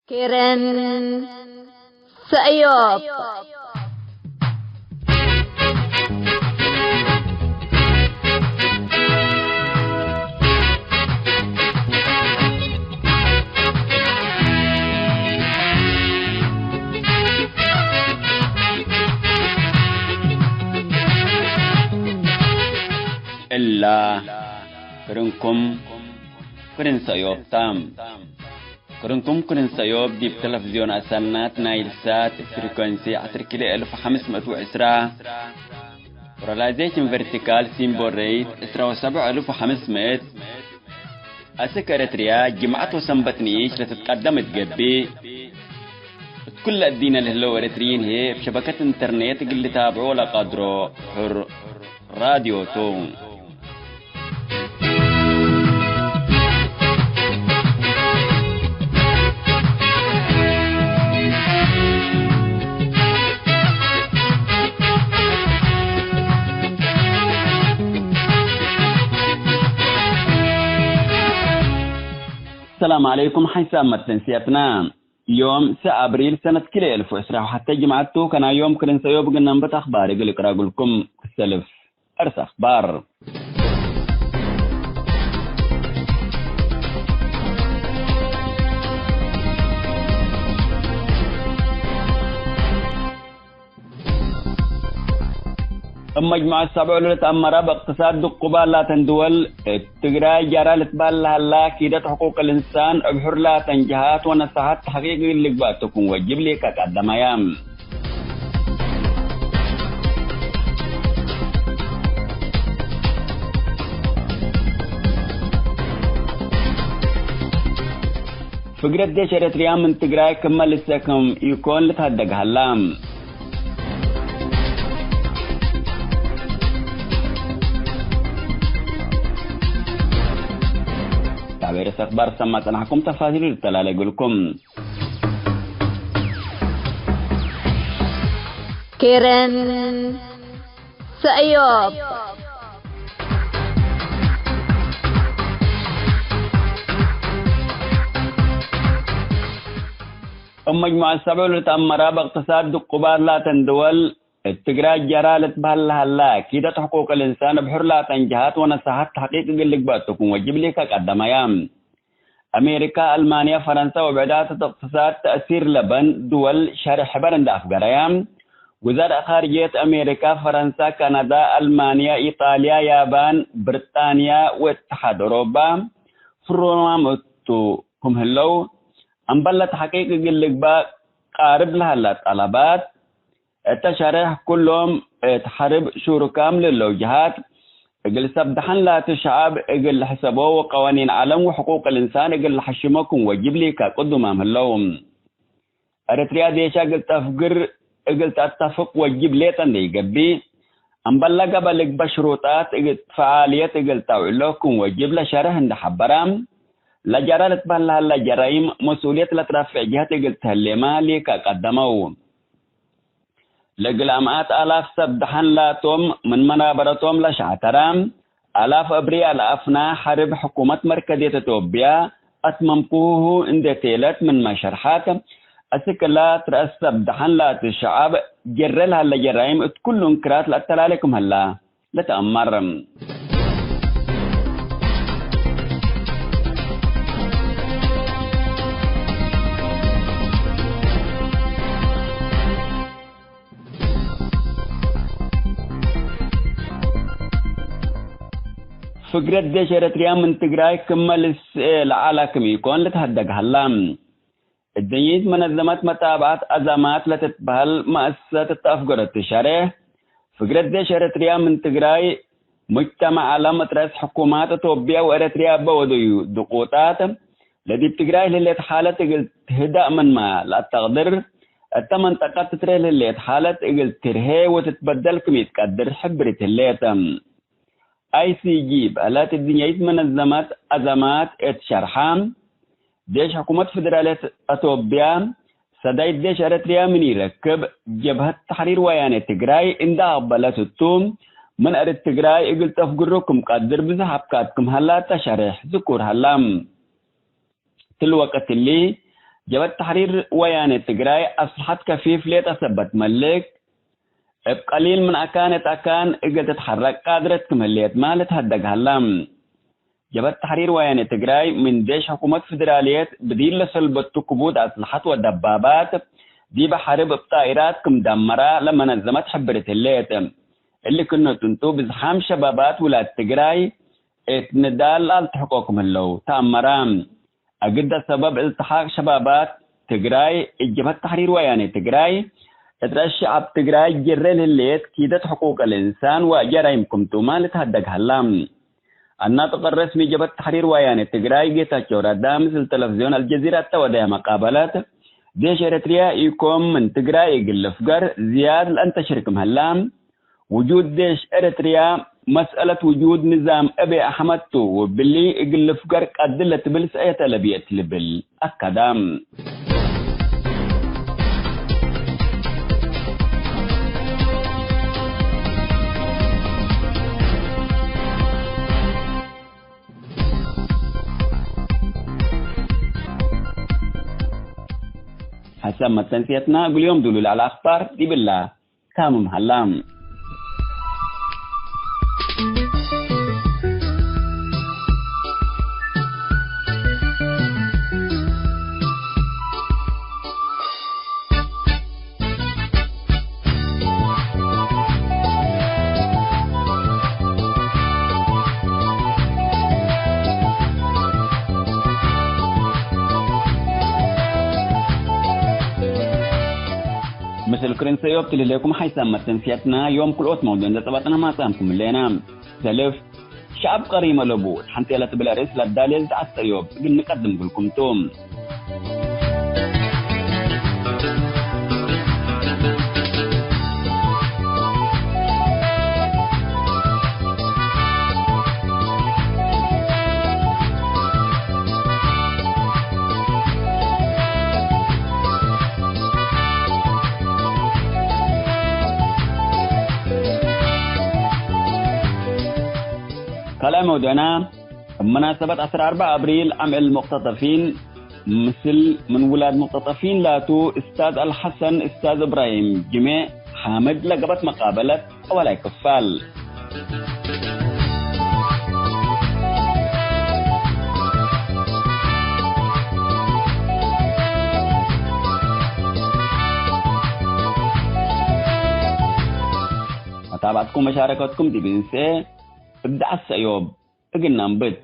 كيرن سأيوب إلا كرنكم كرن سأيوب تام كرنكم كرن سأيوب دي بتلفزيون أسنات نايل سات فريكونسي 10510 ورلايزيشن فيرتيكال سيمبول ريت 17500 السكرتريا جمعته سنبتنيش لتتقدم تقبي كل الدين اللي هو اريتريين هي بشبكة انترنت اللي تابعوا لقدروا حر راديو تون السلام عليكم حيث تنسيتنا يوم 6 أبريل سنة كل 1000 وإسراء حتى جمعتو كان يوم كرن سيوب قلنا نبت أخبار يقول لك راقلكم السلف أرس أخبار مجموعة 7 لولة أمرا باقتصاد قبال لا تندول تقراي جارة لتبال لها كيدة حقوق الإنسان أبحر لا تنجهات ونصحات تحقيق اللي باتكم وجب لي كقدم أيام فقرة ديش إريتريا من تقراي كما لساكم يكون لتهدق هلام تعبير أخبار سمعت أنا حكم تفاصيل التلال يقولكم كيرن سأيوب مجموعة 7 لتأمرا باقتصاد قبال لا تندول التقراء جرالة بهالهلا كيدة حقوق الإنسان بحر لا تنجهات ونصحات تحقيق اللي باتكم وجب لك قدم أيام أمريكا ألمانيا فرنسا وبعدات اقتصاد تأثير لبن دول شرح برند أفقر أيام وزارة خارجية أمريكا فرنسا كندا ألمانيا إيطاليا يابان بريطانيا واتحاد أوروبا فروما هم هلو أنبلا تحقيق اللي قارب لها طلبات التشريح كلهم تحارب شركام للوجهات اقل سبدحن لا تشعب اقل حسبوه قوانين عالم وحقوق الانسان اقل حشمكم وجب لي كقدم امهلهم اريتريا ديشا اقل تفقر اقل تتفق وجب لي تندي قبي انبلا قبلك بشروطات اقل فعالية اقل تعلوكم وجب لشرح اند حبرام لجرالة بها لجرائم مسؤولية لترافع جهات اقل تهلما لي كقدموا لقلامات آلاف سبدحن لاتهم من منابرتهم لشعترام آلاف أبرياء لأفنا حرب حكومة مركزية توبيا أتممقوه اندتيلت من مشرحات أسكلات رأس سبدحن لات الشعب جرلها لجرائم كل انكرات لأتلالكم هلا لتأمر فقرة ديش إريتريا من تقراي كمل العالم يكون لتهدق هلام الدنيز منظمات متابعة أزمات لتتبهل مؤسسات التأفقر التشاريه فقرة ديش إريتريا من تقراي مجتمع على رأس حكومات توبيا وإريتريا بودو دقوطات الذي بتقراي للي حالة هدأ من ما لا تقدر التمن تقات تتريه للي حالة ترهي وتتبدل كم يتقدر حبرة الليتم ICG بآلات الدنيا منظمات أزمات اتشرحام ديش حكومة فدرالية أتوبيا سدايد ديش أريتريا من يركب جبهة تحرير ويانة تقراي إندا أبالات التوم من أريد تقراي إقل تفقركم قدر بزحبكاتكم هلا تشرح ذكور هلام تلوقت اللي جبهة تحرير ويان التجراي أصلحت كفيف ليت أثبت ملك بقليل من أكان إجت تتحرك قادرة كمليت ما لتهدق هلام جبهة تحرير ويان التجراي من ديش حكومة فدراليات بديل لسلبت كبود أسلحة والدبابات دي بحارب بطائرات كمدمرة لما نظمت حبرة الليت اللي كنا تنتو بزحام شبابات ولاد تجراي اتندال التحقوكم اللو تأمرام أجد سبب التحاق شبابات تجراي الجبهة التحرير وياني تجراي الشعب تجراي جرل الليت كيدت حقوق الإنسان وجرائمكم توما لتهدق هلام الناطق الرسمي جبهة التحرير وياني تجراي جيتا شورا دامس التلفزيون الجزيرة توديها مقابلات ديش إريتريا يكون من تجراي يقل فقر زياد لأن تشركم هلام وجود ديش إريتريا مسألة وجود نظام أبي أحمد تو وباللي يقل فقر قدلت بالسأية لبيت لبل أكدام حسب ما تنسيتنا قل يوم دلول على أخبار دي بالله كامم هلام مثل كرين سيوب تلي لكم حيث ما تنسيتنا يوم كل أوت موضوعنا تبعتنا ما سامكم اللينا سلف شعب قريمة لبوت حنتي لا تبلاريس لا داليز على السيوب قل نقدم لكم توم كلام موضوعنا بمناسبة 14 أبريل عام المقتطفين مثل من ولاد مقتطفين لاتو أستاذ الحسن أستاذ إبراهيم جميع حامد لقبت مقابلة ولا كفال متابعتكم مشاركتكم دي بنسي ابدأ السيوب اقلنا نبت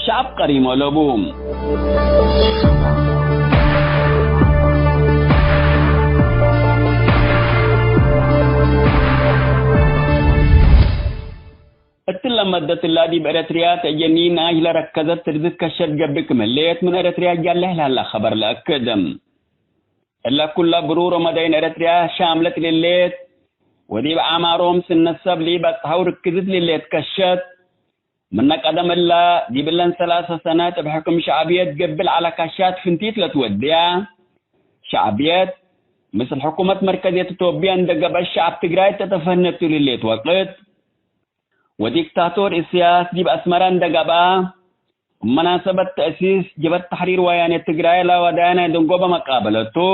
شعب قريم ولبوم لما ادت اللادي باريتريا تجنين اجل ركزت ترزت كشت قبك مليت من اريتريا جاله هلا خبر لاكدم الا كل برور مدين اريتريا شاملت لليت ودي بعمارهم سنسب لي بتحاور ركزت لليت كشت من قدم الله دي بلن 3 سنوات بحكم شعبيات قبل على كشات فنتيت لتوديها شعبيات مثل حكومة مركزية توبيا عندك الشعب تجراي تتفنت لليت وقت وديكتاتور السياس دي بأسمران دقبا مناسبة تأسيس جبهة تحرير ويان التجراي لا ودانا دنقوبة مقابلته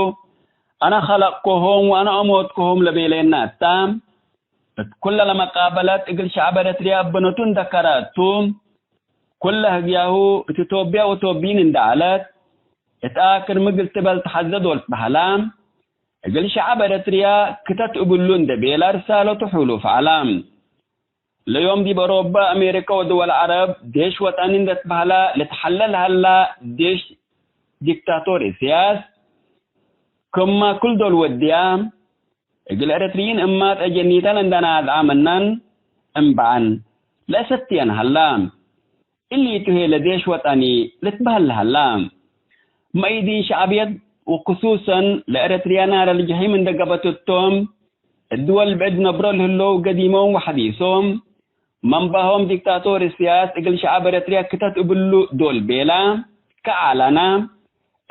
أنا خلقكهم وأنا أموتكهم لبيلين ناتام كل مقابلات إقل شعب رتريا بنتون ذكراتهم كلها جاهو تتوبيا وتوبين اندعالات اتآكر مقل تبال تحزد والبحلام إقل شعب رتريا كتت أبلون دبيلا رسالة تحولوا فعلام اليوم دي بأوروبا أمريكا ودول العرب ديش وطنين دت بحلا لتحلل هلا ديش ديكتاتوري سياس كما كل دول وديام إقل إريتريين إمات أجنيتا لندنا عامنان أمبعن لا ستيان هلام اللي يتوهي لديش وطني لتبهل هلام ما يدين شعبيات وخصوصا لإريتريانا للجحيم من دقبة التوم الدول بعد نبرل هلو قديمهم وحديثهم منبهم ديكتاتور السياس إقل شعب إريتريا كتت أبلو دول بيلا كعلنا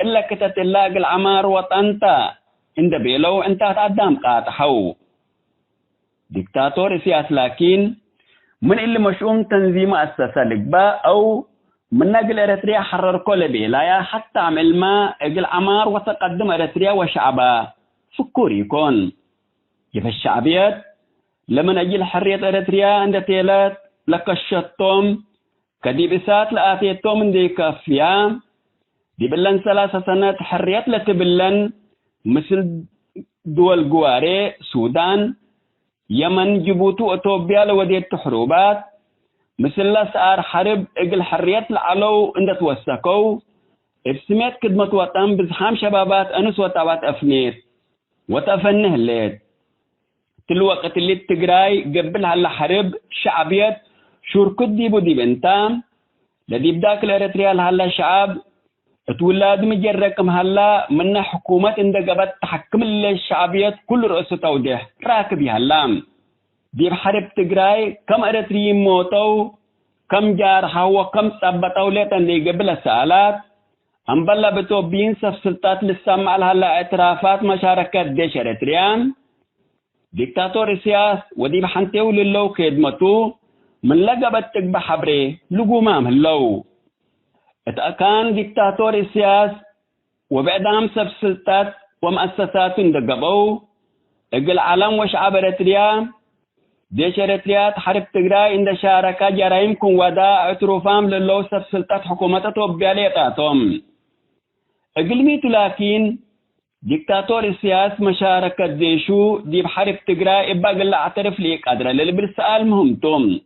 إلا كتت اللاق العمار وطنتا عند بيلو انت تقدم قاطحو ديكتاتور سياس لكن من اللي مشؤوم تنظيم أساسا لقبا أو من نقل إريتريا حرر كل بيلايا حتى عمل ما اقل عمار وتقدم إريتريا وشعبا فكور يكون كيف الشعبيات لما أجل حرية إريتريا عند تيلات لكشتهم كديبسات لآتيتهم من دي كافيا دي بلن 3 سنوات حريات لتبلن مثل دول جواري سودان يمن جيبوتي وإثيوبيا لوديت حروبات مثل سعر حرب اقل حريات العلو عند توسكوا ابسميت كدمة وطن بزحام شبابات أنس وطابات أفنيت وتفنه الليت تلوقت اللي تقراي قبل هلا حرب شعبيات شوركد ديبو دي بنتام لدي بداك الاريتريال هلا شعب اتولاد مجركم هلا من حكومة عند قبت تحكم الشعبيات كل رؤوس توضيح راكب هلام دي بحرب تقراي كم اريتريين موتوا كم جارحا وكم ثبتوا ليتن دي قبل السالات أم بلا بتوبين سلطات للسمع هلا اعترافات مشاركة ديش اريتريان ديكتاتور سياس ودي بحنتيو للو كيدمتو من لقبت تقبح حبري لقومام هلو اتأكان ديكتاتور سياس وبعدام سلطات ومؤسسات دقبو اقل عالم وشعب اريتريا ديش اريتريا حرب تقراي عند شاركة جرائمكم ودا اعتروفام للو سلطات حكومة توبياليتاتهم اقل ميتو لكن ديكتاتور سياس مشاركة ديشو دي بحرب تقراي ابا قل اعترف ليك قدر اللي بالسؤال مهمتم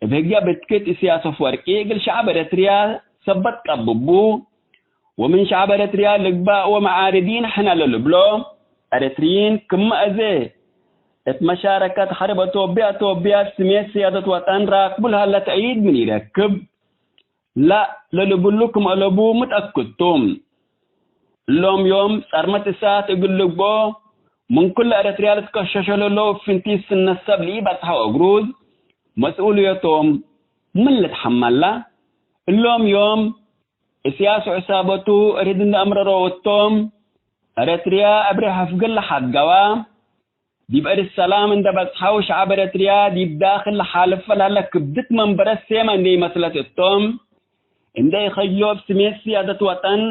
بهجا بتكت سياسة فوركي قل شعب اريتريا ثبت قببو ومن شعب اريتريا لقباء ومعارضين حنا للبلو اريتريين كم ازي اتمشاركة حرب توبيا سمية سيادة وطن راكبو لها لا تعيد من يركب لا للبلوكم ألبو متأكدتم اللوم يوم صارمت الساعة يقول لقبو من كل اريتريا لتكششل له فنتيس النسب لي بطحة وقروض مسؤوليتهم من اللي تحملها اللوم يوم السياسة عصابته أريدن أمر روتهم أريتريا أبريها في قل حد قوا دي بقى السلام عند بصحاو شعب أريتريا دي بداخل حالف فلا كبدت من برس سيما عندي مسألة التوم عندي يخيلوا بسمية سيادة وطن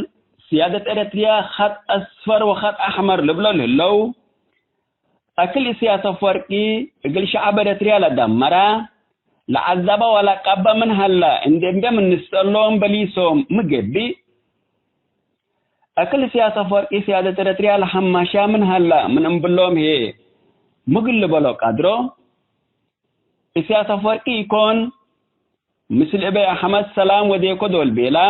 سيادة أريتريا خط أصفر وخط أحمر لبلو لهلو أكل سياسة فرقي أقل شعب أريتريا لدمرا لعذبا ولا قبا من هلا عندما من نسألهم بليسهم مجبي أكل سياسة فرقي سيادة أريتريا لحماشا من هلا من أنبلهم هي مقل بلو قدرو سياسة فرقي يكون مثل أبي أحمد سلام وديكو دول بيلا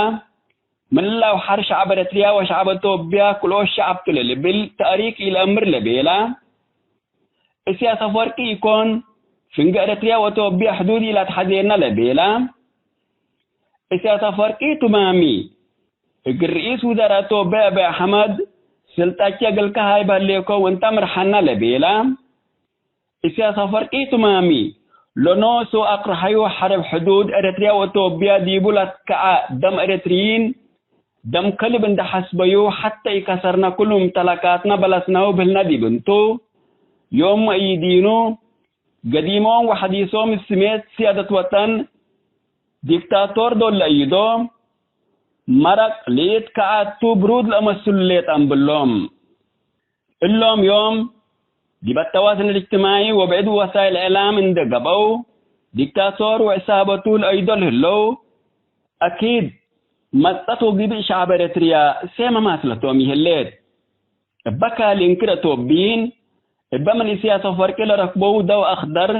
من الله وحر شعب أريتريا وشعب توبيا كله الشعب تلل بالتاريخ إلى أمر لبيلا سياسة فرقي يكون فنجا أريتريا وتوبيا حدودي لا تحدينا لبيلا سياسة فرقي تمامي الرئيس وزراء توبيا أبي أحمد سلطاتي قلك هاي بالليكو وانت مرحنا لبيلا سياسة فرقي تمامي لونو سو أقرحيو حرب حدود أريتريا وتوبيا ديبو لتكعا دم أريتريين دم كلب اند حسبيو حتى يكسرنا كلهم تلكاتنا بلسناو بلنا دي بنتو يوم أيدينو قديمون وحديثهم السميت سيادة وطن ديكتاتور دول أيدو مرق ليت كعاتو برود لأمسل ليت أنبلهم اللهم يوم دي بالتواصل الاجتماعي وبعد وسائل الإعلام عند قبو ديكتاتور وعصابته الأيدول هلو أكيد مستو جيب شعب أريتريا سيما ماسلتهم يهلت بكا لينكرة توبين من سياسة فرقي لركبو دو أخضر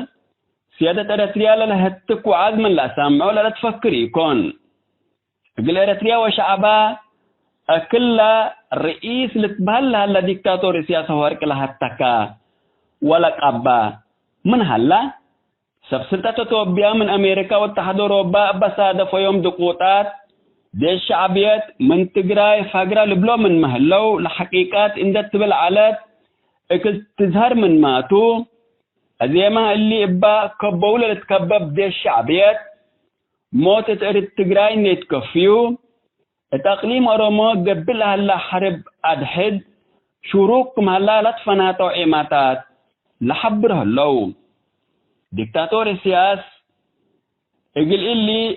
سيادة أريتريا لهتك وعزم لا سامع ولا تفكر يكون قل أريتريا وشعبها أكل رئيس لتبهلها الديكتاتور سياسة فرقي لهتكا ولا قبا من هلا سبسلطة توبيا من أمريكا والاتحاد الأوروبي بسادة في يوم دقوطات دي الشعبيات من تقراي فقرا لبلو من مهلو لحقيقات إن تبل علات تظهر من ماتو زي ما اللي إبا كبولة تكبب دي الشعبيات موتة أريد تقراي نيتكفيو التقليم أرومو قبلها هلا حرب أدحد شروقكم هلا لا تفناتو إيماتات لحبره اللو ديكتاتور السياس يقول اللي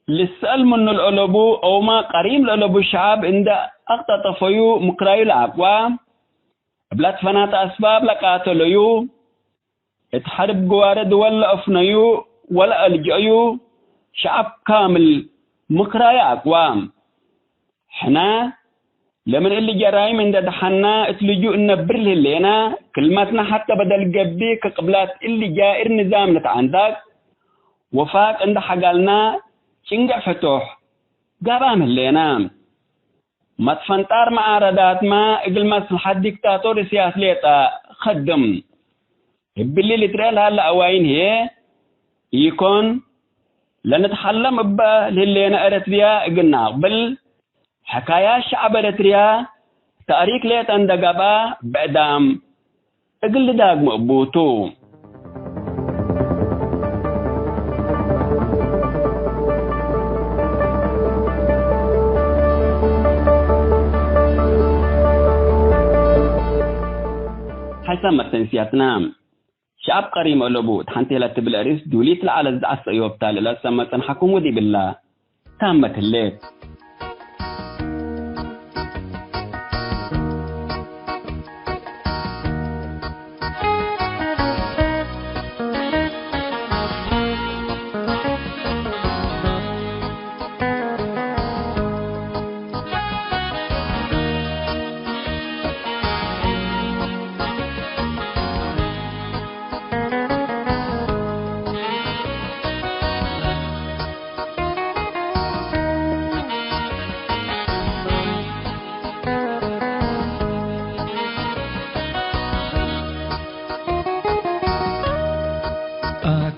لسأل من الألبو أو ما قريم الألبو الشعب عند أقطع طفيو مقرايو العقوام بلات فنات أسباب لقاتليو اتحرب قوارد ولا أفنيو ولا ألجأيو شعب كامل مقرايو أقوام حنا لمن اللي جرايم عند دحنا اتلجو نبر لنا كلمتنا حتى بدل قبدي كقبلات اللي جائر نظام نتعندك وفاق عند حقالنا شنقع فتوح قابام لنا ما تفنطار معارضات ما اقل مصلحة ديكتاتور سياسي ليتا خدم باللي اللي ترى لها الأوائن هي يكون لنتحلم ابا للينا ارتريا قلنا قبل حكاية الشعب ارتريا تاريخ ليتا اندقابا بعدام اقل داق مقبوتو حسن مرتنسياتنا شعب قريم ألبو تحنتي لا تبلاريس دوليت على الزعس أيوب تالي لا سما تنحكم ودي بالله تامة الليل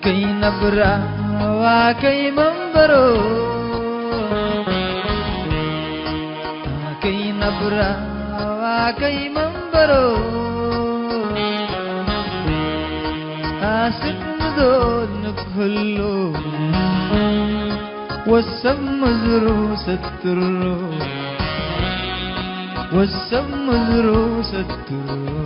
كي نبرا وكي منبرو كي نبرا وكي منبرو آسف مدود نكهلو والسب مزرو سترو والسب مزرو سترو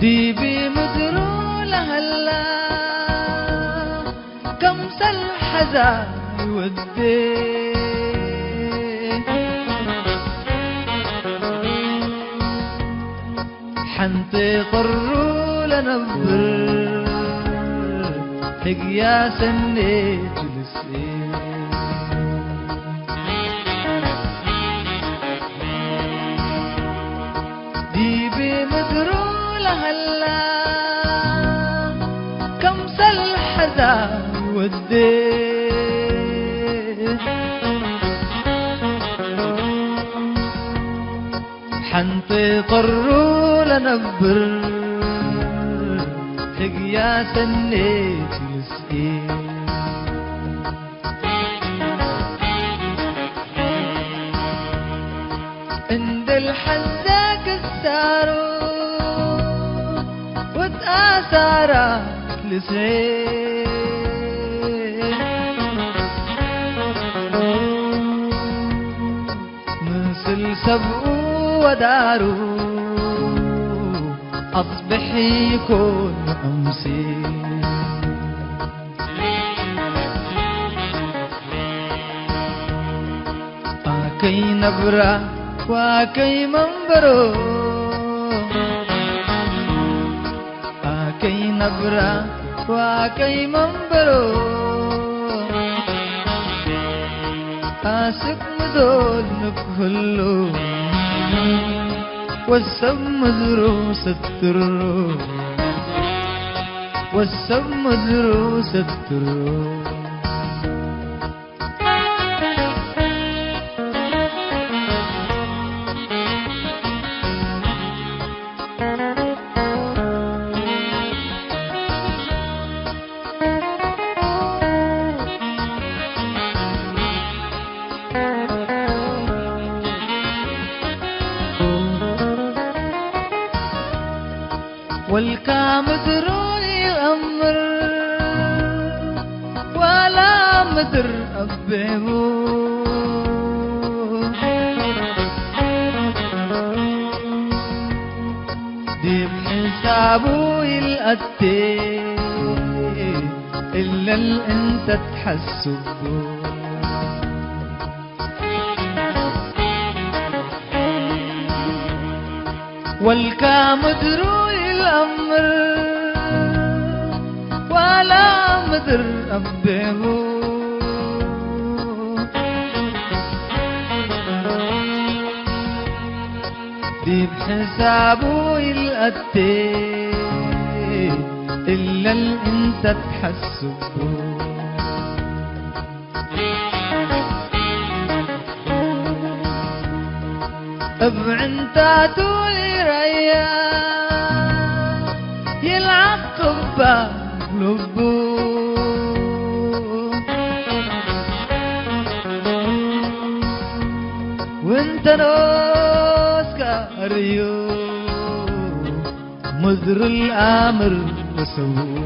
ديبي مدرو لهلا كم سالحزان يودي حنطي قرو لنبر حقيا سنيت لسي ديبي مدرو هلا كم سالحزان ودي حنطي قرو لنبر حقيا سنيت لسئين عند الحزاك السارو وتآثارات لسعين مثل سبقو ودارو أصبح يكون أمسي كي نبرة وكي منبرو كي نبرة وكي منبرو آسك مدول نكهلو والسب مزرو سترو والسب مزرو سترو والكامدر يأمر ولا مدر أبيبو دي بحسابه يلقتي إلا انت تحسبه والكامدر الأمر ولا مدر أبيه دي بحسابه يلقتي إلا انت تحسبه ابعنتاتو يريا يلعقب بقلبه وانت نوسكاريو مذر الامر وسوه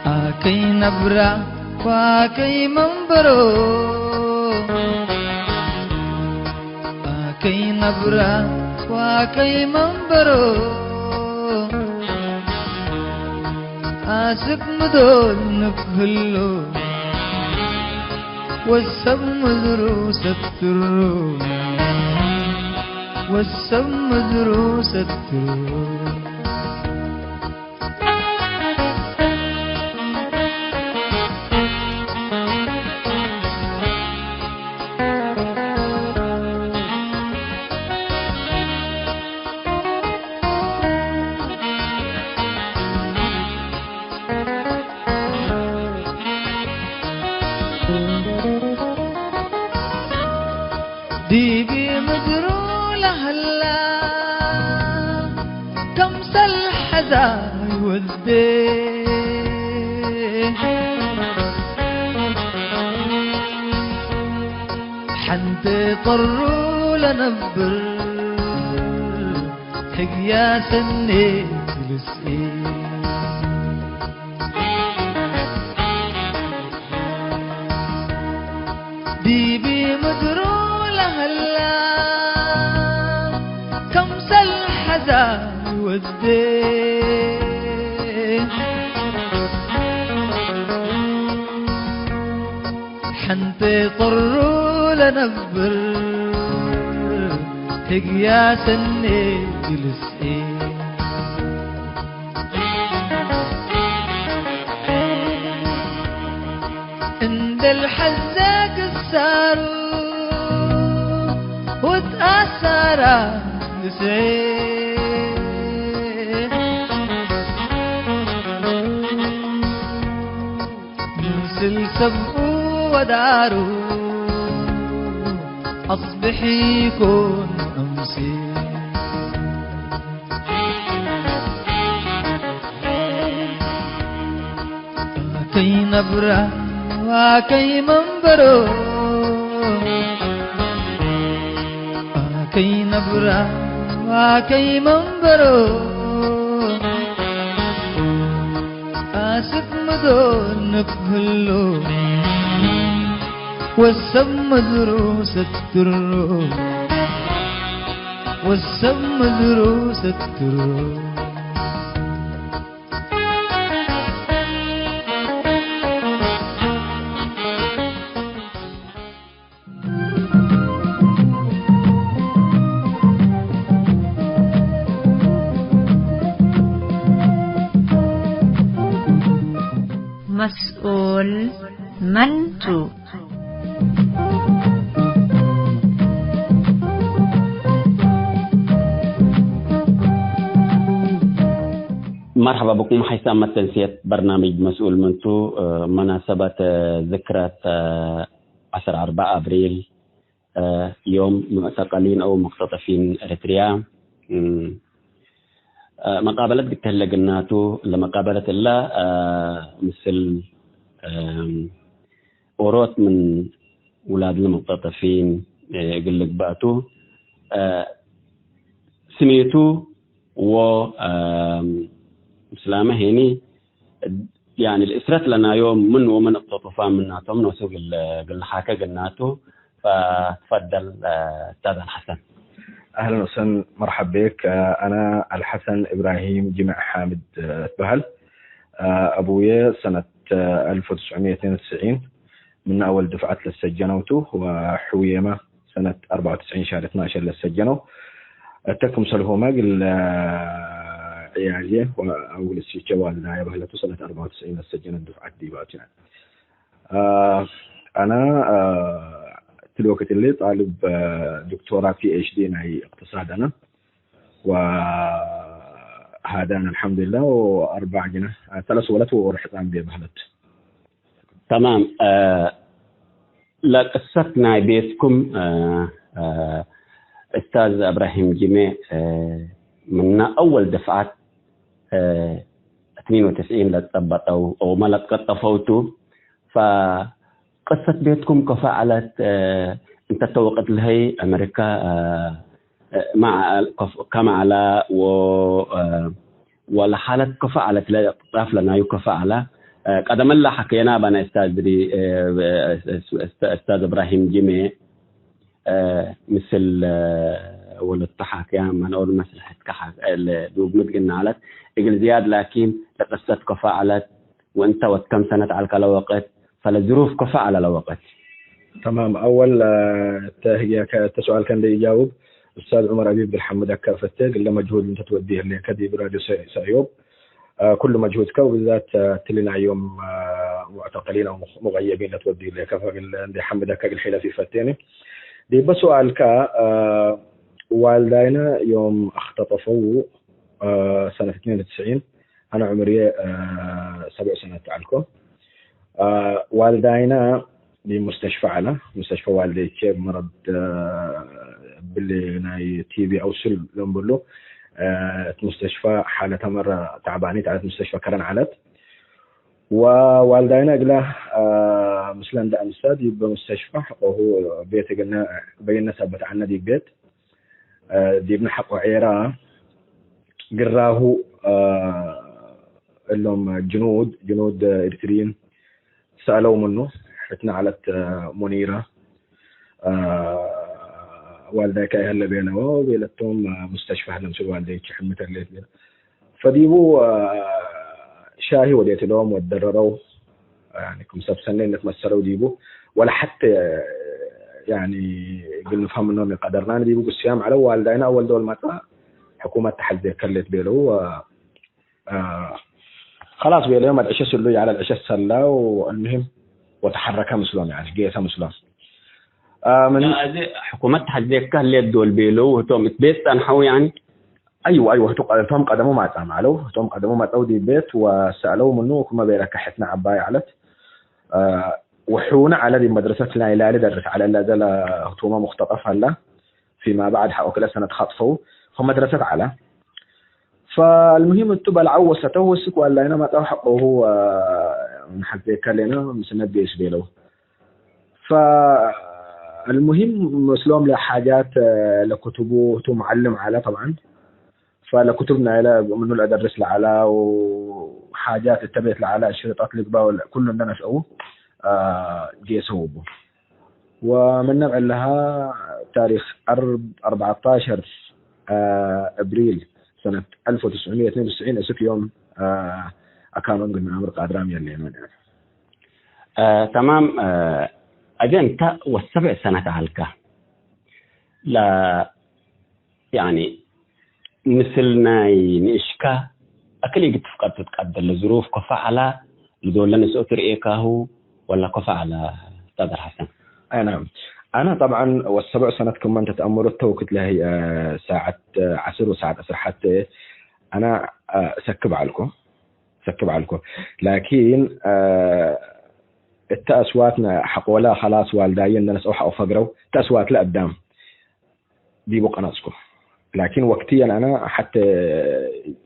اكي نبرا واكي منبرو واكي نبرا واكي منبرو آسك مدول نكهلو والسب مدروس الترو والسب مدروس الترو ديبي مدرولة هلا كمس الحزاي والديه حنتي طروا لنبر حقيا سنيت لسئين ديبي مدرولة هلا كمس الحزاي والدين حنتي طروا لنبر حقيا سنيت لسئين عند الحزاك السارو وتأثر نسيت نسل سبقو ودارو أصبحي كون أمسي كي نبرة وكي منبرو كي نبرة وكي منبرو آسف مدون نكهلو والسب مدروس الترو والسب مدروس الترو مسؤول منتو مرحبا بكم حيثما تنسية برنامج مسؤول منتو مناسبة ذكرى 14 أبريل يوم معتقلين أو مختطفين إريتريا. مقابلة قلت هلا قلناتو لمقابلة الله مثل أوروت من أولاد المختطفين يقول لك باتو سميتو و مسلامة هني يعني الإسرة لنا يوم من ومن اقتطفا مناتهم نوسوق الحاكة قلناتو. فتفضل أستاذ الحسن. أهلا وسهلا، مرحب بك. أنا الحسن إبراهيم جمع حامد بهل. أبويا سنة 1992 من أول دفعة للسجنوته، وحويمة سنة 94 شهر 12 للسجنو. تكم سلهما قل عياليه أو للسيكة والدايا بهلته سنة 94 للسجن الدفعة ديبات يعني. أنا تلوكت اللي طالب دكتوراه PhD ناي اقتصادنا، وهذا أنا الحمد لله وأربع جنة 3 ولد ورحت عن بهلت. تمام. لا قصتنا بيتكم أستاذ إبراهيم جميع من أول دفعة 92 لتطبط أو ما لتقطفوتوا. فقصة بيتكم كفعلت أنت توقت لهي أمريكا مع كمعلا ولحالة كفعلت لا طرف لنا يكفعلا قدم الله حكينا بنا أستاذ إبراهيم جميع مثل والتحك يا من أول مثل حتكحك دوب متقلنا علت إقل زياد، لكن لقصة كفعلت وأنت وكم سنة على كلا وقت فالظروف كفعل لوقت. تمام. أول هي السؤال كان لي يجاوب أستاذ عمر أبيب الحمد كافتة قل مجهود أنت توديه اللي كدي براديو سأيوب كل مجهودك، وبالذات تلنا يوم معتقلين أو مغيبين لتوديه اللي كفا قل حمدك قل حيلة في فتيني دي. بس سؤالك والدينا يوم اختطفوا سنة 92 أنا عمري 7 سنوات عليكم. والدينا بمستشفى على مستشفى والدي كيف مرض باللي ناي TB أو سل لنبلو مستشفى حالة مرة تعبانيت على مستشفى كرن علت. ووالدينا قله مثلا ده أمستاد يبقى مستشفى وهو بيت قلنا بيننا ثبت عنا دي بيت دي ابن حق عيرة قراه لهم جنود إريتريين سألوا منه حتنا على منيرة والديك هلا بينه وبيلتهم مستشفى هلا مسوي والديك حمة الليل فديبو شاهي وديت لهم وتدرروا يعني كم سب سنين نتمسروا ديبو ولا حتى يعني قلنا نفهم انهم قدرنا ديبو قسيام على والدينا اول دول متى حكومة تحدي كلت بيلو خلاص بيلو ما العشاء سلوي على العشاء سلا والمهم وتحرك مسلم يعني جيسا مسلم من حكومة تحدي كلت دول بيلو وتوم بيت انحوا يعني ايوه توم قدموا ما تعملوا توم قدموا ما تودي بيت وسالوا منه كما بيرك حتنا عباي علت وحونا على دي مدرستنا الى درس على لا هتوما مختطف هلا فيما بعد حقوا كل سنه خطفوا هم مدرسه على. فالمهم التبع العوسه توسك ولا انا ما حقه هو من حق كلنا مسند بيش بيلو. فالمهم مسلوم لحاجات لكتبه تو معلم على طبعا فلكتبنا على منه الأدرس لعلى وحاجات التبيت لعلى الشريطات اللي كل عندنا نشأوه جي يسوبه. ومن نوع لها تاريخ 14 أبريل سنة 1992 أسف يوم أكانوا نقول من أمر قادرام يلي من تمام. أجن تا والسبع سنة هالكا لا يعني مثلنا نشكا أكل يجي تفقد تتقدر لظروف كفعلة لدول لنا سؤتر إيكاهو ولا كفعلة أستاذ الحسن. نعم. أنا طبعا والسبع سنوات كمان تتأمر التوقيت لهي ساعة عصر وساعة عصر حتى أنا سكب عليكم لكن التأسواتنا حق ولا خلاص والداين الناس أو فقروا تأسوات لا قدام دي بقى ناسكم لكن وقتيا أنا حتى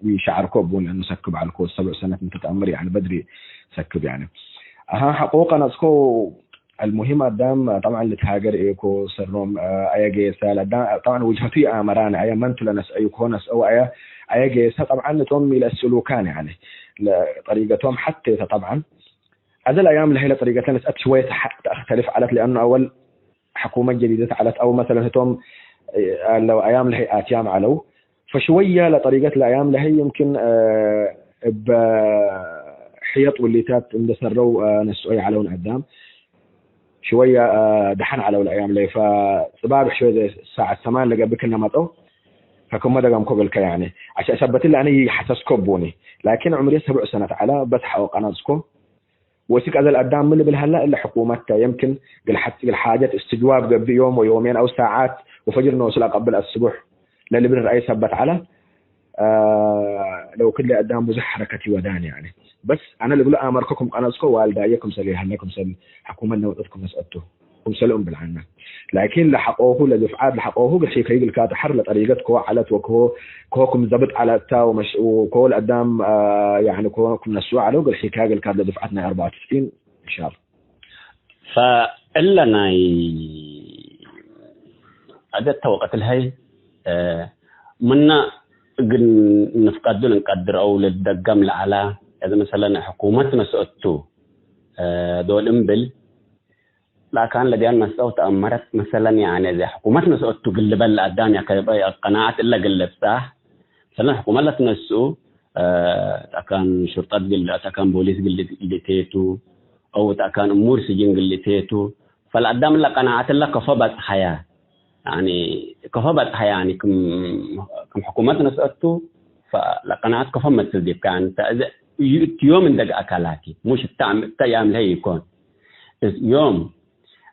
يشعركم بون إنه سكب عليكم 7 سنوات من تتأمر يعني بدري سكب يعني حقوق ناسكم المهم قدام طبعا لتهاجر إيكو سرهم أيجي سال طبعا وجهتي أمرنا أي من تلنس أيكونس أو أيجي طبعا توم إلى السلوكان يعني طريقتهم حتى طبعا هذا الأيام اللي هي طريقة ناس شوية تختلف على لأنه أول حكومة جديدة على أو مثلا توم لو أيام اللي هي أتيام علو فشوية لطريقة الأيام اللي هي يمكن بحيط والليتات اندسروا نسوي علون قدام شوية دحن على الأيام اللي فصباح شوية زي الساعة 8 اللي قبل كنا مطو فكم مدى قام قبل يعني عشان أثبت لي أنا حساس كوبوني لكن عمري 7 سنة على بس قناصكم وسيك هذا القدام من اللي بالهلا إلا حكومتها يمكن قل حاجات استجواب قبل يوم ويومين أو ساعات وفجر نوصل قبل الصبح للي بالرئيس ثبت على لو كل قدام بزح حركتي ودان يعني بس أنا اللي بقول أمركم قناصكم والدايكم سليها لكم سل حكومتنا وقتكم مسألته هم سلهم بالعنا لكن لحقوه لدفعات لحقوه قل شيء كيد الكات حر لطريقتكم علت وكوكم ضبط على التا وكول قدام يعني كوكم نسوا على قل شيء كاجل الكات لدفعتنا 94 إن شاء الله فإلا ناي عدد وقت الهي منا نفقد نقدر أو للدقم لعلى إذا مثلا حكومتنا سأتو دول إمبل لا كان لديان مسأو تأمرت مثلا يعني إذا حكومتنا سأتو قلب الأدان يا قناعة إلا قلب صح مثلا حكومتنا سأتو تكان شرطات قلب تكان بوليس قلتيتو أو تكان أمور سجين قلتيتو فالأدام إلا قناعة إلا كفبت حياة يعني كفبت حياة يعني كم حكومتنا سأتو فلقناعات كفمت تديب كان يوم عندك أكلاتي مش التأيام هي يكون يوم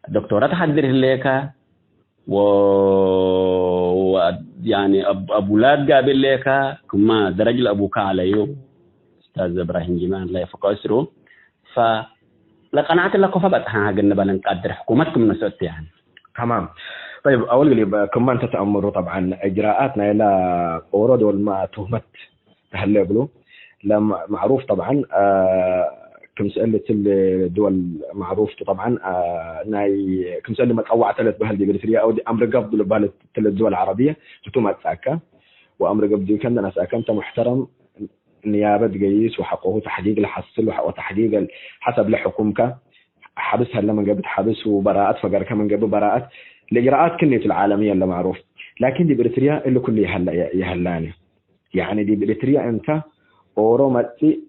دكتورة تحضر لك يعني أبولاد قابل لك كما درجة أبوك على يوم أستاذ إبراهيم جمان لا يفقه أسره فلقناعات اللي كفبتها قلنا بلن قدر حكومتكم نسأت يعني تمام طيب أول قليل كمان تتأمروا طبعا إجراءاتنا إلى أورد والما تهمت تهلا يقولوا لما معروف طبعا كم سألة الدول معروف طبعا ناي كم سألة ما تقوع 3 بهالدي بريتريا أو أمر قبض لبهال 3 دول عربية تتوما تساكا وأمر قبض كان أنا ساكا أنت محترم نيابة جيس وحقه تحقيق الحصل وتحقيق حسب لحكومك حبسها لما جابت حبس وبراءات فقر كمان جابوا براءات الإجراءات كنية العالمية اللي معروف لكن دي بريتريا اللي كل يهلاني يعني دي بريتريا أنت أوروماتي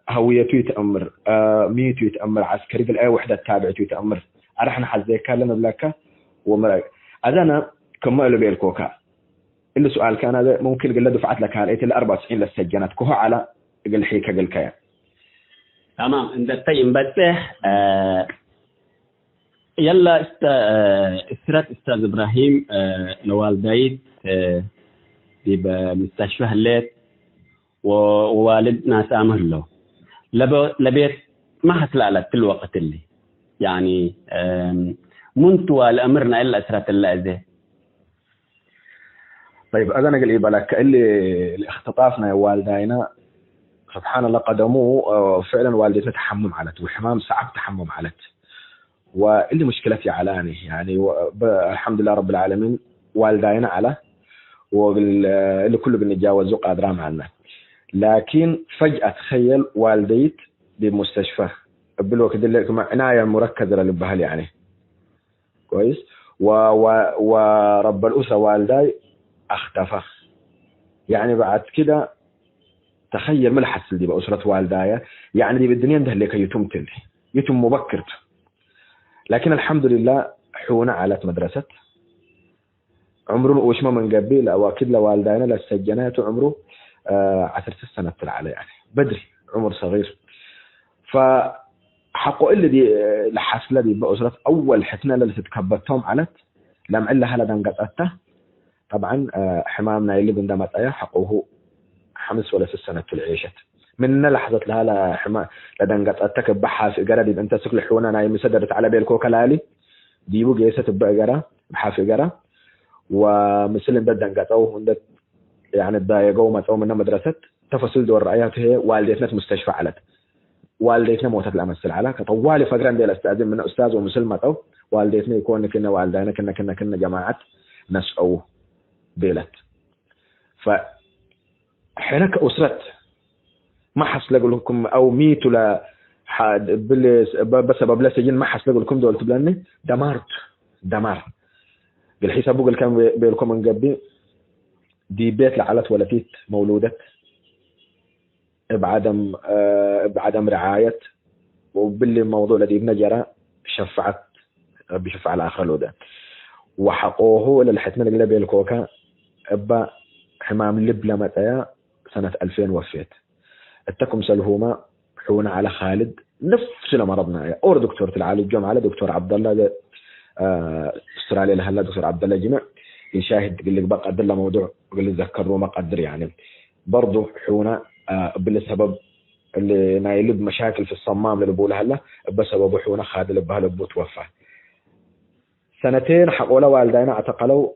هويته يتأمر ميته يتأمر عسكري في الآية وحدة تابعته يتأمر أرحنا حزي كلمة بلاكا ومرأي أذانا كما اللي بيالكوكا اللي سؤال كان هذا ممكن قل دفعت لك هالأيت اللي 94 للسجنات كوها على قل حيكا قل كيا تمام عند التيم بتح يلا استرات أستاذ إبراهيم الوالدين في مستشفى هلات ووالدنا سامر له لبيت ما حصلت الوقت اللي يعني منتوى لأمرنا إلا أسرات الله ذي طيب أنا قل بالك اللي اختطافنا يا والدينا سبحان الله قدموه فعلا والدتنا تحمم علت وحمام صعب تحمم علت واللي مشكلتي علاني يعني الحمد لله رب العالمين والدينا على واللي كله بنتجاوزه قادرة معنا لكن فجأة تخيل والديت بمستشفى بالوقت اللي مع عناية مركزة للبهل يعني كويس ورب الأسرة والداي اختفى يعني بعد كده تخيل ما الحسل دي بأسرة والدايا يعني دي بالدنيا ده اللي يتم مبكر لكن الحمد لله حونا علت مدرسة عمره وش ما من قبل أو أكيد لوالدينا للسجنات عمره 10 سنة على يعني بدري عمر صغير فحقوا اللي دي الحسلة دي بأسرة أول حتنا اللي تتكبتهم علت لم إلا هلا دنقطته طبعا حمامنا اللي بندمت أيه حقوه 5 ولا 6 سنة العيشة من لحظة لها حما لدنقطتك بحاف إجارة أنت سكل حونا نايم مسدرت على بالكوكا لالي ديبو جيسة بإجارة بحاف إجارة ومسلم بدنقطوه وندت يعني الضايقوا ما تقوم من مدرسة تفاصيل دور رأيها هي والدتنا مستشفى علت والدتنا موتت الأمثل على كطوالي فقران دي الأستاذين من أستاذ ومسلمة أو والدتنا يكون كنا والدينا كنا جماعة ناس أو بيلت فحينك أسرت ما حصل لكم أو ميتوا لا بسبب لا سجن ما حصل لكم دول تبلني دمار بالحساب بقول كان بيلكم من قبل دي بيت لعلت ولدت مولودة بعدم رعاية وباللي الموضوع الذي بنجرى شفعت بشفع الآخر الودان وحقوه للحتمين اللي بيلكوكا أبا حمام اللب لمتايا سنة 2000 وفيت اتكم سلهوما حونا على خالد نفس مرضنا اور دكتور العالي الجمعة على دكتور عبد الله استراليا لهلا دكتور عبد الله جمع يشاهد يقول لك بقدر له موضوع يقول لي ذكروا ما قدر يعني برضه حونا بالسبب اللي نايلب مشاكل في الصمام اللي بقولها هلا بسبب حونا خالد لبها لبو توفى سنتين حقوله والدينا اعتقلوا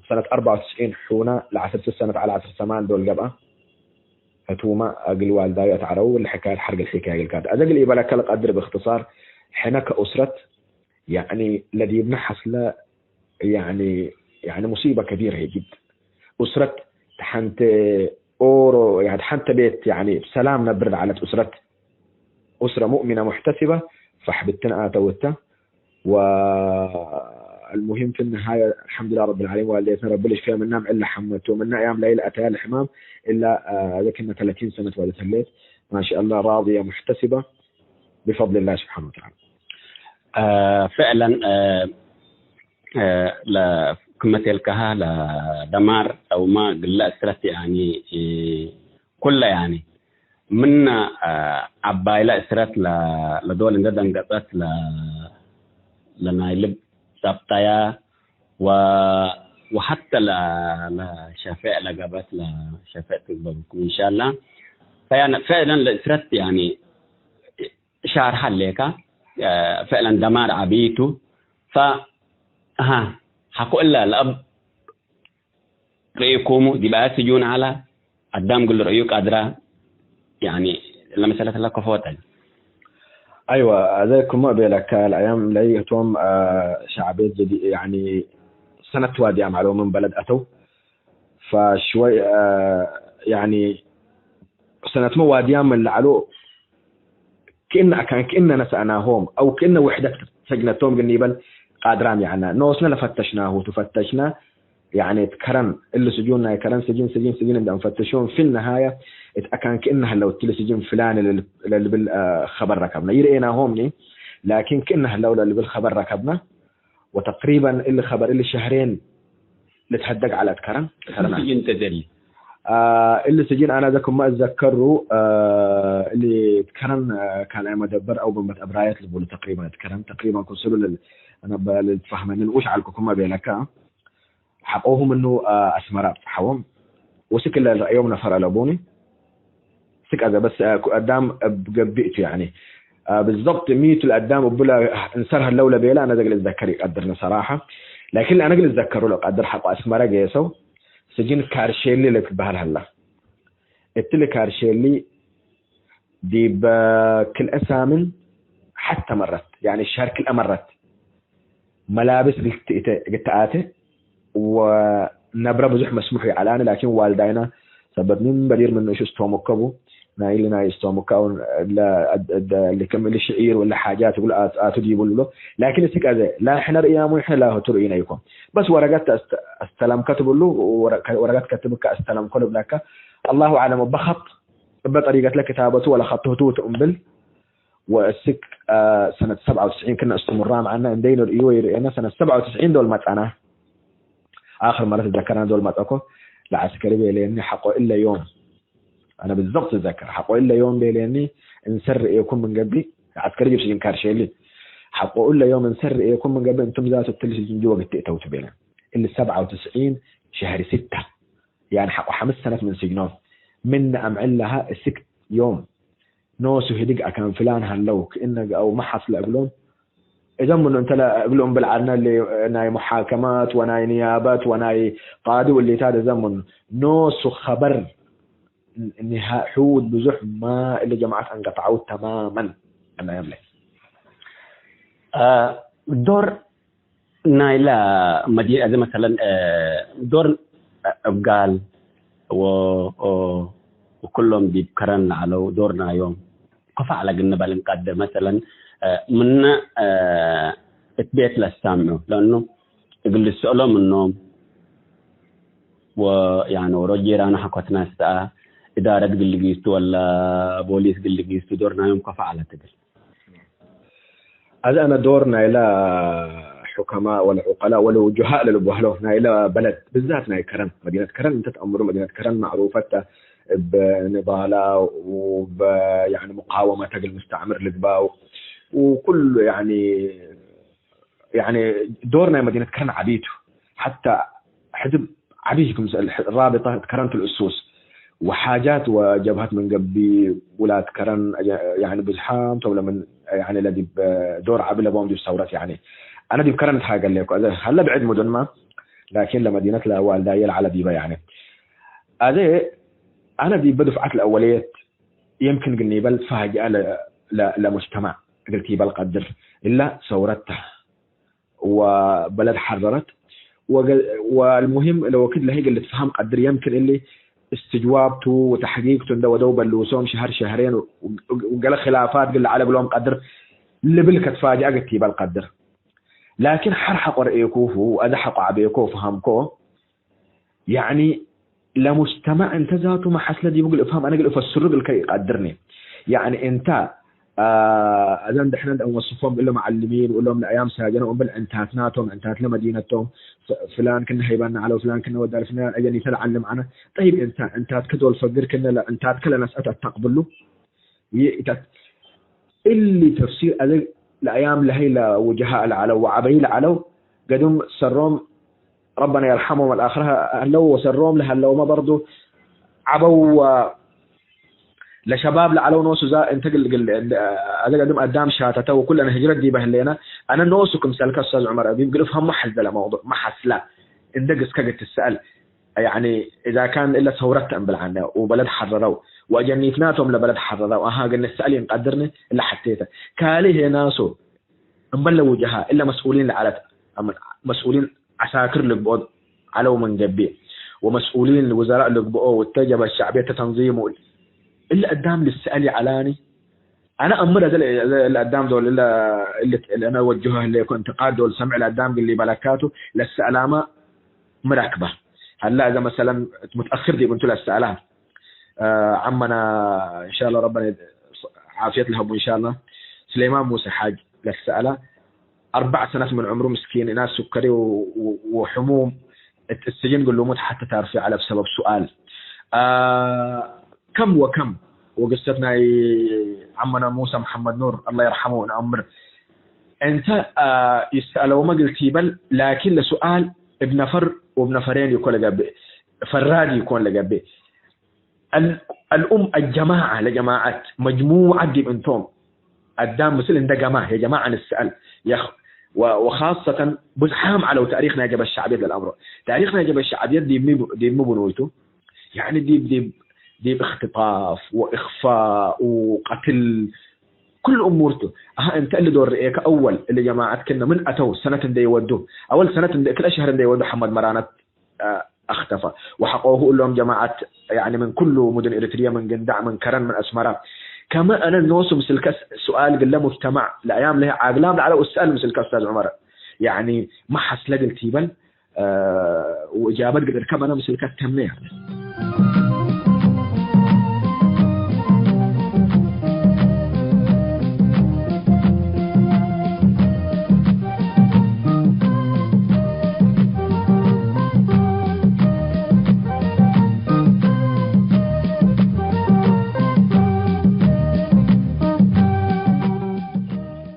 سنة 94 حونا لعسر السنة على عسر سمان دول قبعة هتوما أقل والداي أتعروا الحكاية حرق الحكاية الكاد أقل إيبالا كالق أدر باختصار حنا كأسرة يعني الذي يبنحس لا يعني مصيبة كبيرة جدا أسرة حنت أورو يعني حنت بيت يعني بسلام نبرد على أسرة مؤمنة محتسبة فحبتنا آتوتها والمهم في النهاية الحمد لله رب العالمين والديتنا رب ليش فيها من نام إلا حمته ومن أيام ليلة أتيها الحمام إلا ذكرنا 30 سنة ولدت الليل ما شاء الله راضية محتسبة بفضل الله سبحانه وتعالى. فعلا لا كمة الكها لا دمار أو ما قل أسرت يعني كل يعني من عباية أسرت لدول ندن قطعت لنايلب سبتايا وحتى لشفاء لقبت لشفاء تقبلكم إن شاء الله فعلا لأسرت يعني شعر حليك فعلا دمار عبيته حقول لا الأب رأيكم دي بقى سجون على قدام قل رأيك أدرى يعني لما سألت الله كفوتها أيوة ذلكم ما بيلك الأيام اللي يتوم شعبية جديد يعني سنة وادي معلوم من بلد أتوا فشوي يعني سنة مو واديان من العلو كأننا نسأناهم أو كأننا وحدة سجنتهم قنيبا قادران يعني نوصنا لفتشناه وتفتشنا يعني تكرن اللي سجوننا يكرن سجين نبدأ نفتشون في النهاية كان كأنها لو تلي سجين فلان اللي بالخبر ركبنا يرئيناهم لكن كأنها لو اللي بالخبر ركبنا وتقريبا اللي خبر اللي شهرين اللي تهدق على تكرن سجين تدري اللي سجين أنا ذاكم ما أتذكروا اللي تكرن كان مدبر أو بمت أبرايات اللي بقول تقريبا كنسلوا أنا بتفهمني وش علىكم ما بينك حقوهم إنه أسمرات حوم وسكل يوم نفر لبوني سك هذا بس قدام بقبئت يعني بالضبط ميت القدام وبلا انسرها اللولة بيلا أنا ذاك الذكري قدرنا صراحة لكن أنا قل أتذكره لو قدر حق أسمرة جيسو سجين كارشيلي لك بهال هلا التلي كارشيلي دي بكل أسامن حتى مرت يعني الشهر كل أمرت ملابس قلت ونبرة بزح مسموح علاني لكن والدينا سببني من بدير منه شو استومكبو نايلنا يستومكاو اللي كمل الشعير ولا حاجات يقول تجيبوا له لكن السكازة لا احنا رئيام واحنا لا ترئينا يكون بس ورقات استلم كتب له ورقات كتبك استلم كل لك الله أعلم بخط بطريقة لك كتابته ولا خطه تؤمل والسك سنة 97 كنا استمرنا معنا ندينو رئينا سنة 97 دول متعنا آخر مرة تذكرنا دول متأكو العسكري بيليني حقه إلا يوم أنا بالضبط أتذكر حقه إلا يوم بيليني انسر يكون من قبلي العسكري بيجي كارشيلي حقه إلا يوم انسر يكون من قبل أنتم ذات التلفزيون جوا قلت توت بينا اللي 97 شهر 6 يعني حقه 5 سنة من سجنون من أمعلها 6 يوم نوسو هدق أكان فلان هلو كأنه أو ما حصل قبلون إذا من أنت لا قبلهم بالعرنا اللي ناي محاكمات وناي نيابات وناي قاضي واللي تاد زمن نوسو خبر نهاية حود بزح ما اللي جماعات انقطعوا تماما أنا يملك دور نايلا مدينة زي مثلا دور أبقال وكلهم بيبكرن على دورنا يوم قفا على جنب المقدم مثلا من اتبيت للسامع لأنه يقول السؤال منهم ويعني ورجير أنا حكوتنا الساعة إدارة قل جيستو ولا بوليس قل جيستو دورنا يوم قفا على تقل هذا أنا دورنا إلى حكماء ولا عقلاء ولا وجهاء للبوهلونا إلى بلد بالذات ناي كرم مدينة كرم أنت تأمر مدينة كرم معروفة بنضالة وب يعني مقاومة المستعمر للباو وكل يعني دورنا مدينة كرم عبيته حتى حزب عبيكم الرابطة كرنت الأسوس وحاجات وجبهات من قبل ولاد كرن يعني بزحام ولا من يعني الذي دور عبله بوم دي الثورات يعني أنا دي بكرنت حاجة لك هلا بعد مدن ما لكن لمدينة لا والدايل على ديبا يعني هذا أنا دي بدفعات الأوليات يمكن قلني بل فاجأة لمجتمع قلت يبل قدر إلا ثورته وبلد حررت والمهم لو كده اللي هي اللي تفهم قدر يمكن اللي استجوابته وتحقيقته ده بلوسهم شهر شهرين وقال خلافات قال على بلوم قدر اللي بلك تفاجأ قلت يبل قدر لكن حرحق رأيكوه وأدحق عبيكوه فهمكوه يعني لمجتمع انت ذاته ما حسنا دي بقول افهم انا اقول افسر لك الكي يقدرني يعني انت اذا احنا نوصفهم نقول لهم معلمين ونقول لهم الايام ساجنا ونقول انتهتناتهم انتهت لمدينتهم فلان كنا هيبان على فلان كنا ودار فلان اجاني تعلم عنه طيب انت كدول فقر كنا لا انت كل ناس تقبل له اللي تفسير الايام اللي هي وجهاء العلو وعبيل علو قدم سرهم ربنا يرحمهم الآخرة هلو وسروم لهلو ما برضو عبوا لشباب لعلو نوسو زا انتقل هذا قدم قدام شاتته وكلنا هجرت دي بهلينا أنا نوسكم سألك أستاذ عمر أبي بقول فهم ما حس ذا الموضوع ما حس لا اندقس كجت السؤال يعني إذا كان إلا ثورت أم بالعنة وبلد حرروا وأجنيتناتهم لبلد حرروا قلنا السؤال ينقدرني إلا حتيته كاليه ناسو انبلوا وجهاء إلا مسؤولين لعلت مسؤولين عساكر لقبض علو من جبيه ومسؤولين الوزراء لقبضوا والتجربة الشعبية تنظيم اللي قدام للسؤال علاني أنا أمر هذا اللي قدام دول اللي أنا وجهه اللي يكون انتقاد دول سمع اللي قدام اللي بلكاته للسألامة مراكبة هلا إذا مثلا متأخر دي قلت له السألام عمنا إن شاء الله ربنا عافية لهم إن شاء الله سليمان موسى حاج للسألة 4 سنوات من عمره مسكين ناس سكري وحموم السجن قل له موت حتى تعرفي على بسبب سؤال كم وكم وقصتنا عمنا موسى محمد نور الله يرحمه ونأمر انت يسألوا ما قلتي بل لكن لسؤال ابن فر وابن فرين يكون لقبي فرادي يكون لقبي الأم الجماعة لجماعات مجموعة دي انتم قدام مثل ده جماعة يا جماعة عن السؤال وخاصة بزحام على تاريخنا جب الشعبية للأمر تاريخنا جب الشعبية دي مو بنويته يعني دي باختطاف وإخفاء وقتل كل أمورته أنت اللي دور رئيك أول اللي جماعات كنا من أتوا سنة دي يودوه أول سنة دي كل أشهر دي يودوه محمد مرانت اختفى وحقوه لهم جماعات يعني من كل مدن إريتريا من قندع من كرن من أسمرة كما أنا النوس مثل كس سؤال قل له مجتمع الأيام له عقلام على السؤال مثل كأستاذ عمر يعني ما حس لقى التيبل وإجابات قدر كم أنا مثل كس تمنيه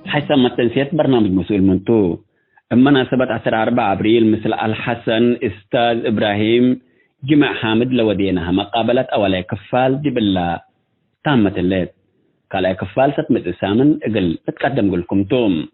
حسب تنسيق برنامج مسؤول منتو مناسبة 14 أبريل مثل الحسن أستاذ إبراهيم جمع حامد لودينها مقابلة أولي كفال دي بالله تامة الليل قال كفال ستمت إسامن اقل تتقدم لكم توم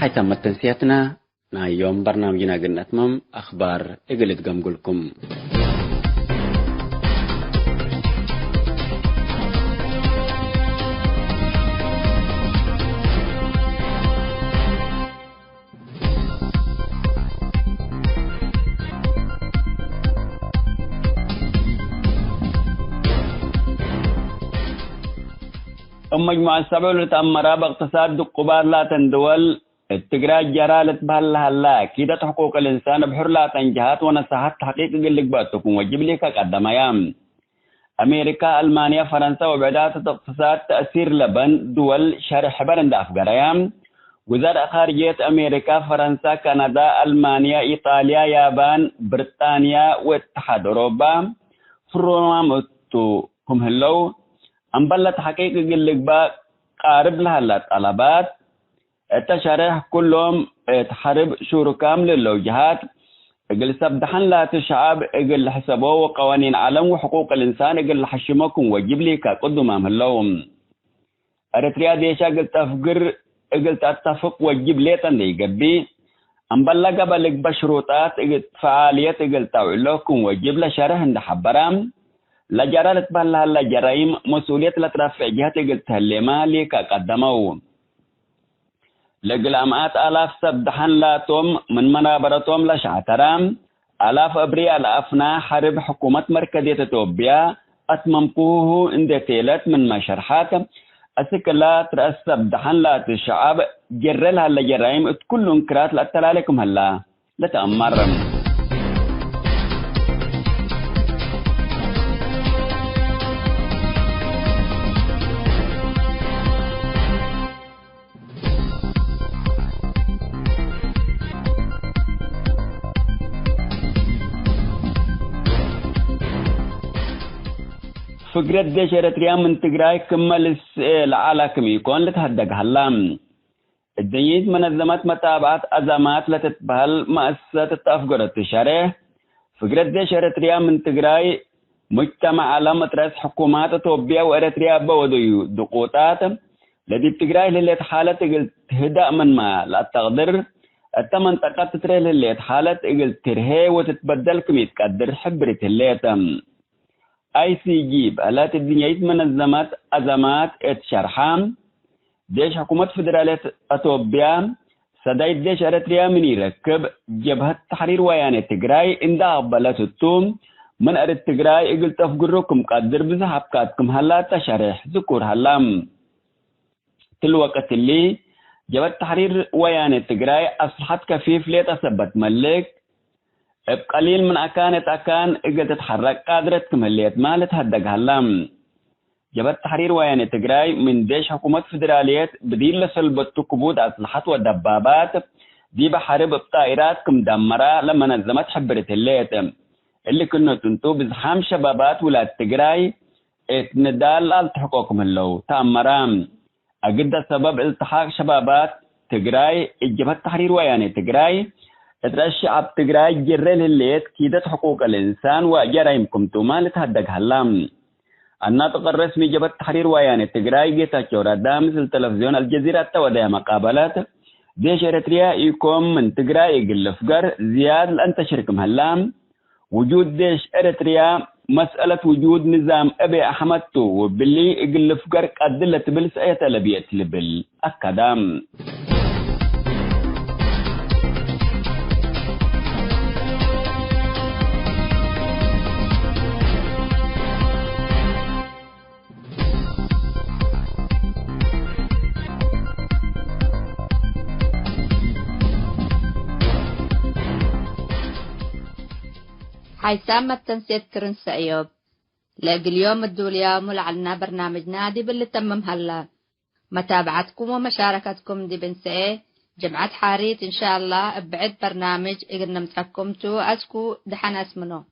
هاي تمت تنسيتنا يوم برنامجنا قلنا أتمم أخبار إقلت قمقلكم. مجموعة السبع لتأمرها باقتصاد قبار لا تندول التقراء جرالة بهالهلا كده حقوق الإنسان بحر لا تنجهات ونصحات تحقيق اللي قباتكم وجب لك قدم أيام أمريكا ألمانيا فرنسا وبعدات الاقتصاد تأثير لبن دول شرح برند أفقر أيام وزارة خارجية أمريكا فرنسا كندا ألمانيا إيطاليا يابان بريطانيا واتحاد أوروبا فروما هم هلو أنبلت حقيقة اللي قارب لها الطلبات التشريح كلهم تحارب شورو كامل للوجهات اقل سبدحن لا تشعب اقل حسبوه قوانين عالم وحقوق الإنسان اقل حشمكم وجب لي كقدم أمهلهم أريتريا ديشا اقل تفقر اقل تتفق وجب لي تنلي قبي أنبلا قبلك بشروطات اقل فعالية اقل تعلوكم وجب لشرح اند حبرام لا جرالة بها لا جرائم مسؤولية لترفع جهات اقل تهلما لي كقدموا لقلامات آلاف سبدحن لاتهم من منابرتهم لشعترام آلاف أبرياء الأفنا حرب حكومة مركزية توبيا أتممقوه اندتيلت من مشرحات أسكلات رأس سبدحن لات الشعب جرلها لجرائم كل انكرات لأتلالكم هلا لتأمرم فكرة ديش إريتريا من تقراي كمل العالم يكون لتهدق هلام الدنيز منظمات متابعة أزمات لتتبهل مؤسسات التأفقر التشاريه فكرة ديش إريتريا من تقراي مجتمع على مترس حكومات توبيا وإريتريا بوديو دقوطات الذي بتقراي للي حالة قلت هدأ من ما لا تقدر التمن تقات تتري للي حالة قلت ترهي وتتبدل كم يتقدر حبرة الليتم ICG بألات الدنيا منظمات أزمات اتشرحام ديش حكومة فدرالية أتوبيا سدايد ديش أريتريا من يركب جبهة تحرير ويان تقراي اندا بلات التوم من أريد تقراي اقل تفقركم قدر بزحبكاتكم هلا تشرح ذكور هلام تلوقت اللي جبهة تحرير ويان تقراي أصلحت كفيف ليه تثبت ملك بقليل من أكان إجا تتحرك قادرة كماليات ما لتهدق هلام جبهة تحرير ويان تقراي من ديش حكومة فدراليات بديل لسلبت كبود أسلحات ودبابات دي بحارب بطائرات كمدمرة لما نظمت حبرة الليت اللي كنا تنتو بزحام شبابات ولاد تقراي اتندال التحقوكم اللو تأمرام أجد سبب التحاق شبابات تقراي جبهة تحرير ويان تقراي الشعب تقراي جرل الليت كيدت حقوق الإنسان وجرائمكم توما لتهدق هلام الناطق الرسمي جبهة تحرير ويان تقراي جيتا شورا دامس التلفزيون الجزيرة تودع مقابلات ديش إريتريا يكون من تقراي يقل فقر زياد لأن تشركم هلام وجود ديش إريتريا مسألة وجود نظام أبي أحمد تو وباللي يقل فقر قدلة بلس أي تلبية لبل أكدام حيسام التنسيق كرنس أيوب لاقي اليوم الدوليا ملعلنا برنامج نادي باللي تمم هلا متابعتكم ومشاركتكم دي بنسئة جمعة حاريت إن شاء الله بعد برنامج إقلنا متحكمتو أسكو دحنا اسمنو